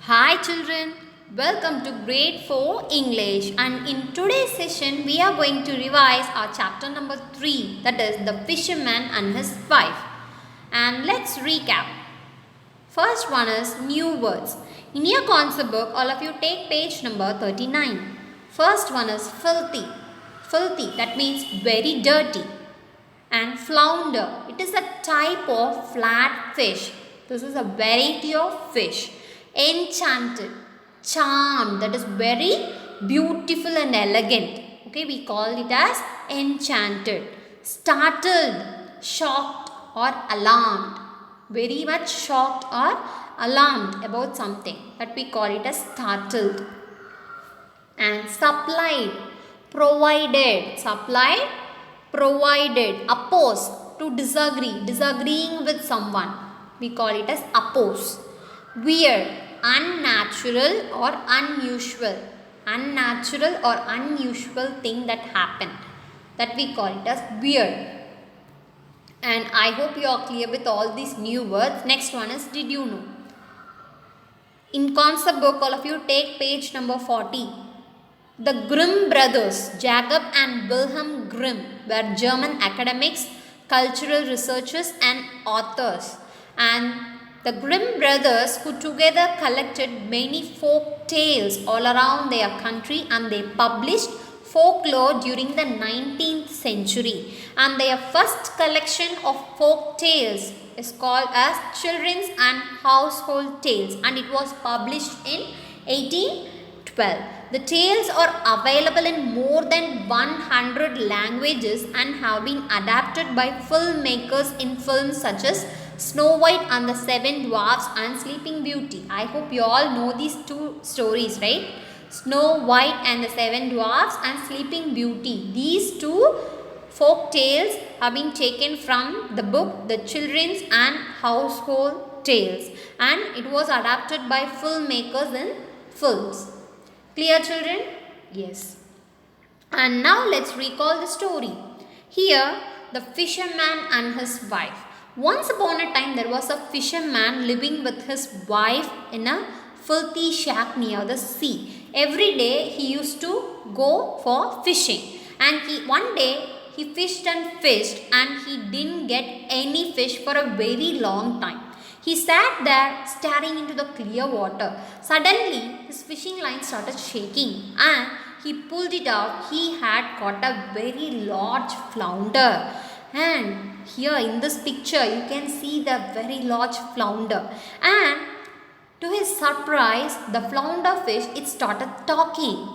Hi children, welcome to grade 4 English, and in today's session we are going to revise our chapter number 3, that is the fisherman and his wife. And let's recap. First one is new words. In your concept book, all of you take page number 39. First one is filthy. Filthy, that means very dirty. And flounder, it is a type of flat fish. This is a variety of fish. Enchanted, charmed, that is very beautiful and elegant. Okay, we call it as enchanted. Startled, shocked or alarmed. Very much shocked or alarmed about something, that we call it as startled. And supplied, provided, supplied, provided. Oppose, to disagree, disagreeing with someone, we call it as oppose. Weird, unnatural or unusual, unnatural or unusual thing that happened, that we call it as weird. And I hope you are clear with all these new words. Next one is did you know. In concept book, all of you take page number 40. The Grimm brothers, Jacob and Wilhelm Grimm, were German academics, cultural researchers and authors. And the Grimm brothers, who together collected many folk tales all around their country, and they published folklore during the 19th century. And their first collection of folk tales is called as Children's and Household Tales, and it was published in 1812. The tales are available in more than 100 languages and have been adapted by filmmakers in films such as Snow White and the Seven Dwarfs and Sleeping Beauty. I hope you all know these two stories, right? Snow White and the Seven Dwarfs and Sleeping Beauty. These two folk tales have been taken from the book The Children's and Household Tales, and it was adapted by filmmakers in films. Clear children? Yes. And now let's recall the story. Here, the fisherman and his wife. Once upon a time, there was a fisherman living with his wife in a filthy shack near the sea. Every day, he used to go for fishing. And one day, he fished and he didn't get any fish for a very long time. He sat there staring into the clear water. Suddenly, his fishing line started shaking and he pulled it out. He had caught a very large flounder. And here in this picture, you can see the very large flounder. And to his surprise, the flounder fish, it started talking.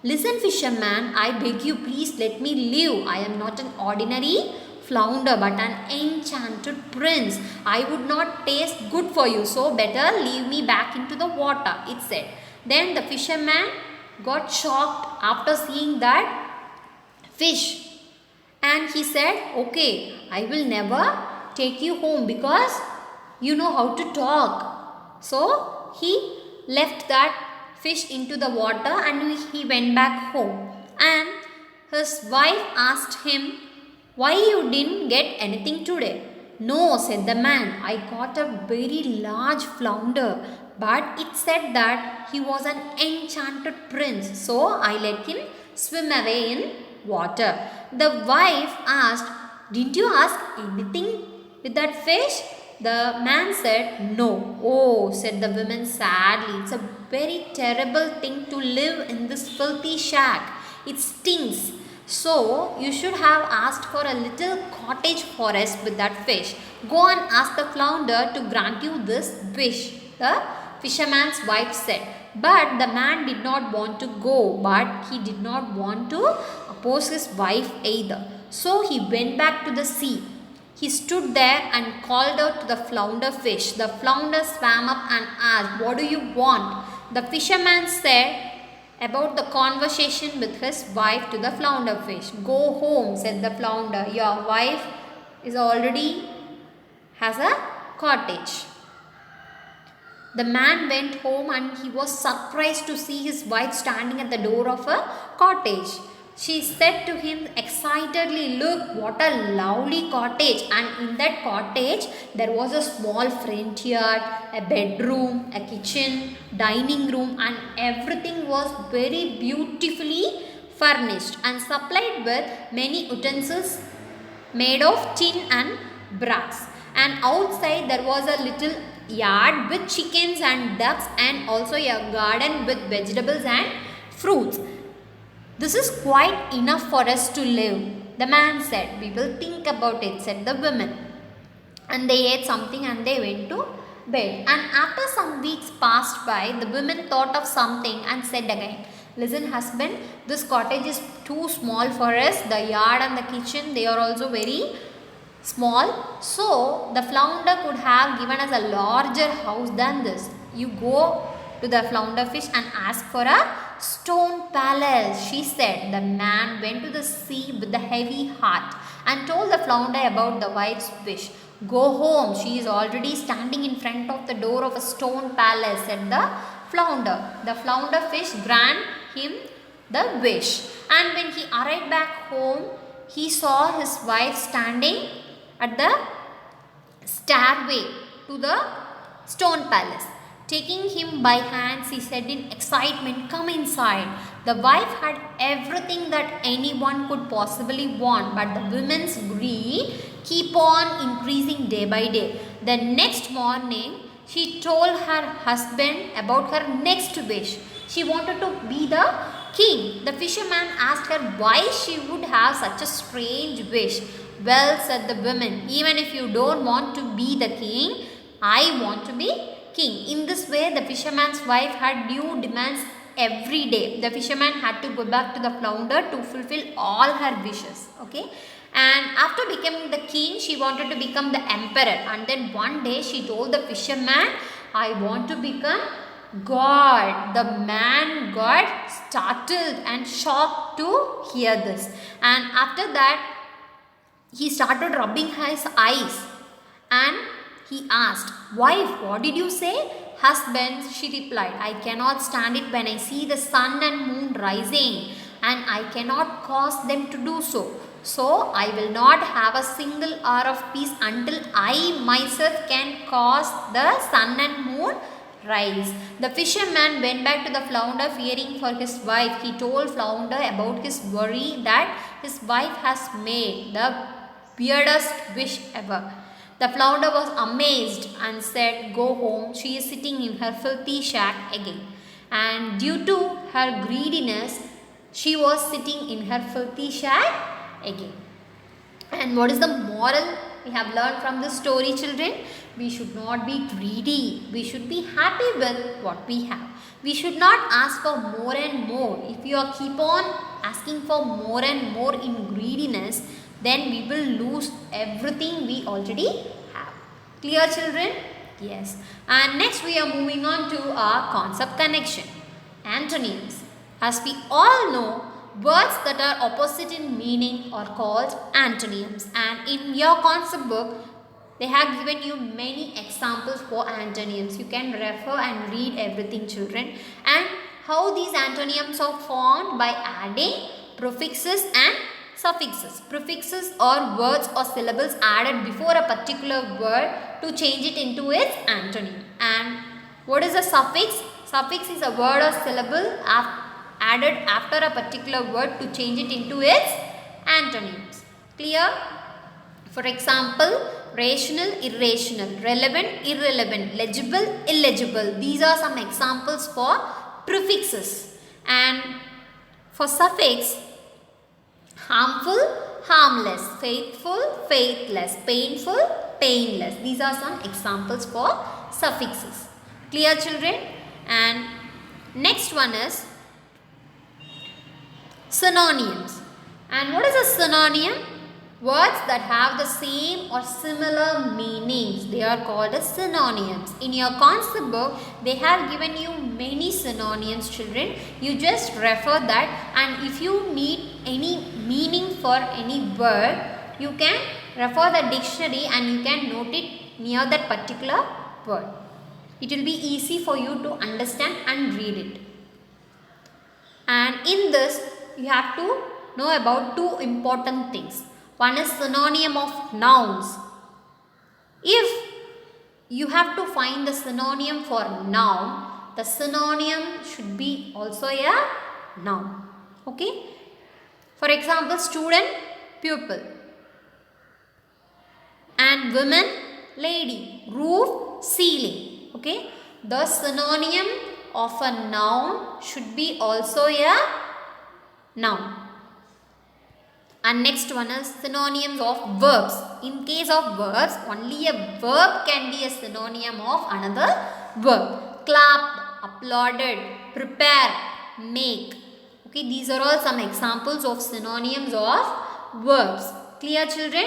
Listen, fisherman, I beg you, please let me live. I am not an ordinary flounder but an enchanted prince. I would not taste good for you, so better leave me back into the water, it said. Then the fisherman got shocked after seeing that fish, and he said, okay, I will never take you home because you know how to talk. So he left that fish into the water and he went back home. And his wife asked him, why you didn't get anything today? No, said the man, I caught a very large flounder, but it said that he was an enchanted prince, so I let him swim away in water. The wife asked, didn't you ask anything with that fish? The man said, no. Oh, said the woman sadly, it's a very terrible thing to live in this filthy shack. It stinks. So, you should have asked for a little cottage forest with that fish. Go and ask the flounder to grant you this wish, the fisherman's wife said. But the man did not want to go, but he did not want to oppose his wife either. So, he went back to the sea. He stood there and called out to the flounder fish. The flounder swam up and asked, what do you want? The fisherman said about the conversation with his wife to the flounder fish. Go home, said the flounder. Your wife is already has a cottage. The man went home and he was surprised to see his wife standing at the door of a cottage. She said to him excitedly, "Look, what a lovely cottage!" And in that cottage, there was a small front yard, a bedroom, a kitchen, dining room, and everything was very beautifully furnished and supplied with many utensils made of tin and brass. And outside there was a little yard with chickens and ducks, and also a garden with vegetables and fruits. "This is quite enough for us to live," the man said. "We will think about it," said the women. And they ate something and they went to bed. And after some weeks passed by, the women thought of something and said again, "Listen, husband, this cottage is too small for us. The yard and the kitchen, they are also very small. So the flounder could have given us a larger house than this. You go to the flounder fish and ask for a stone palace," she said. The man went to the sea with a heavy heart and told the flounder about the wife's wish. "Go home. She is already standing in front of the door of a stone palace," said the flounder. The flounder fish granted him the wish. And when he arrived back home, he saw his wife standing at the stairway to the stone palace. Taking him by hands, he said in excitement, "Come inside." The wife had everything that anyone could possibly want, but the woman's greed keep on increasing day by day. The next morning, she told her husband about her next wish. She wanted to be the king. The fisherman asked her why she would have such a strange wish. "Well," said the woman, "even if you don't want to be the king, I want to be king." In this way, the fisherman's wife had new demands every day. The fisherman had to go back to the flounder to fulfill all her wishes. Okay. And after becoming the king, she wanted to become the emperor. And then one day she told the fisherman, "I want to become God." The man got startled and shocked to hear this. And after that, he started rubbing his eyes and he asked, "Wife, what did you say?" "Husband," she replied, "I cannot stand it when I see the sun and moon rising, and I cannot cause them to do so. So I will not have a single hour of peace until I myself can cause the sun and moon rise." The fisherman went back to the flounder fearing for his wife. He told flounder about his worry that his wife has made the weirdest wish ever. The flounder was amazed and said, "Go home. She is sitting in her filthy shack again." And due to her greediness, she was sitting in her filthy shack again. And what is the moral we have learned from this story, children? We should not be greedy. We should be happy with what we have. We should not ask for more and more. If you are keep on asking for more and more in greediness, then we will lose everything we already have. Clear, children? Yes. And next we are moving on to our concept connection. Antonyms. As we all know, words that are opposite in meaning are called antonyms. And in your concept book, they have given you many examples for antonyms. You can refer and read everything, children. And how these antonyms are formed by adding prefixes and suffixes. Prefixes are words or syllables added before a particular word to change it into its antonym. And what is a suffix? Suffix is a word or syllable added after a particular word to change it into its antonyms. Clear? For example, rational, irrational, relevant, irrelevant, legible, illegible. These are some examples for prefixes. And for suffix, harmful, harmless, faithful, faithless, painful, painless. These are some examples for suffixes. Clear, children? And next one is synonyms. And what is a synonym? Words that have the same or similar meanings, they are called as synonyms. In your concept book, they have given you many synonyms, children. You just refer that, and if you need any meaning for any word, you can refer the dictionary and you can note it near that particular word. It will be easy for you to understand and read it. And in this, you have to know about two important things. One is synonym of nouns. If you have to find the synonym for noun, the synonym should be also a noun. Okay. For example, student, pupil. And woman, lady. Roof, ceiling. Okay. The synonym of a noun should be also a noun. And next one is synonyms of verbs. In case of verbs, only a verb can be a synonym of another verb. Clapped, applauded, prepare, make. Okay, these are all some examples of synonyms of verbs. Clear, children?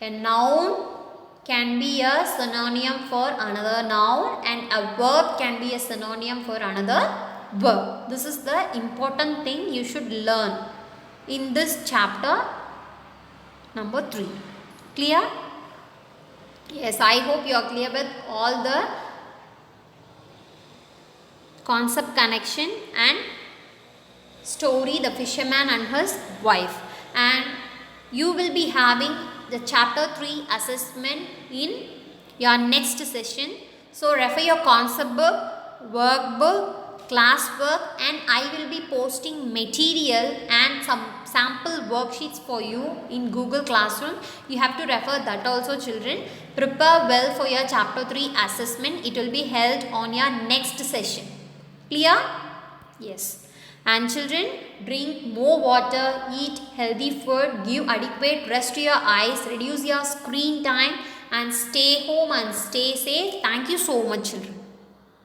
A noun can be a synonym for another noun and a verb can be a synonym for another verb. This is the important thing you should learn in this chapter number 3. Clear? Yes, I hope you are clear with all the concept connection and story, the fisherman and his wife. And you will be having the chapter 3 assessment in your next session. So refer your concept book, workbook, classwork, and I will be posting material and some sample worksheets for you in Google Classroom. You have to refer that also, children. Prepare well for your chapter 3 assessment. It will be held on your next session. Clear? Yes. And children, drink more water, eat healthy food, give adequate rest to your eyes, reduce your screen time and stay home and stay safe. Thank you so much, children.